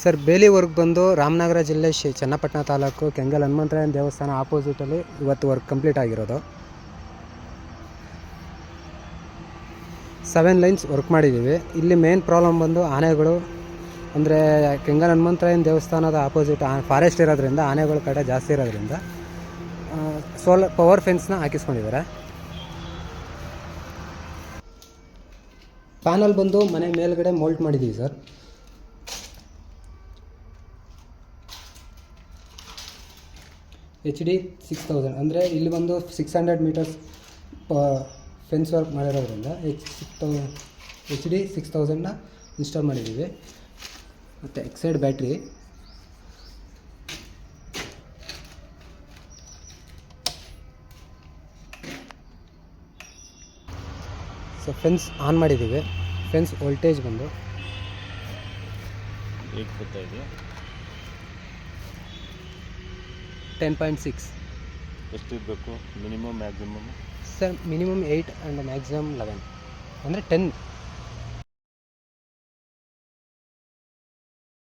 Sir ಬೇಲಿ work ಬಂದು ರಾಮನಗರ ಜಿಲ್ಲೆ ಚನ್ನಪಟ್ಟಣ ತಾಲೂಕು ಕೆಂಗಲ್ ಹನುಮಂತರಾಯನ ದೇವಸ್ಥಾನ ಆಪೋಸಿಟಲ್ಲಿ ಇವತ್ತು ವರ್ಕ್ ಕಂಪ್ಲೀಟ್ ಆಗಿರೋದು. 7 ಲೈನ್ಸ್ ವರ್ಕ್ ಮಾಡಿದ್ದೀವಿ. ಇಲ್ಲಿ ಮೇನ್ ಪ್ರಾಬ್ಲಮ್ ಬಂದು ಆನೆಗಳು, ಅಂದರೆ ಕೆಂಗಲ್ ಹನುಮಂತರಾಯನ ದೇವಸ್ಥಾನದ ಆಪೋಸಿಟ್ ಫಾರೆಸ್ಟ್ ಇರೋದ್ರಿಂದ ಆನೆಗಳ ಕಡೆ ಜಾಸ್ತಿ ಇರೋದ್ರಿಂದ ಸೋಲಾರ್ ಪವರ್ ಫೆನ್ಸ್ನ ಹಾಕಿಸ್ಕೊಂಡಿದ್ದಾರೆ. ಪ್ಯಾನಲ್ ಬಂದು ಮನೆ ಮೇಲ್ಗಡೆ ಮೋಲ್ಟ್ ಮಾಡಿದ್ದೀವಿ ಸರ್. HD 6000 ಅಂದರೆ ಇಲ್ಲಿ ಬಂದು 600 ಮೀಟರ್ಸ್ ಫೆನ್ಸ್ ವರ್ಕ್ ಮಾಡಿರೋದ್ರಿಂದ HD 6000ನ ಇನ್ಸ್ಟಾಲ್ ಮಾಡಿದ್ದೀವಿ. ಮತ್ತು Exide battery, so fence on ಮಾಡಿದ್ದೀವಿ. ಫೆನ್ಸ್ ವೋಲ್ಟೇಜ್ ಬಂದು 10.6. ಎಷ್ಟು ಇರಬೇಕು minimum maximum? Sir minimum 8 and maximum 11, ಅಂದರೆ 10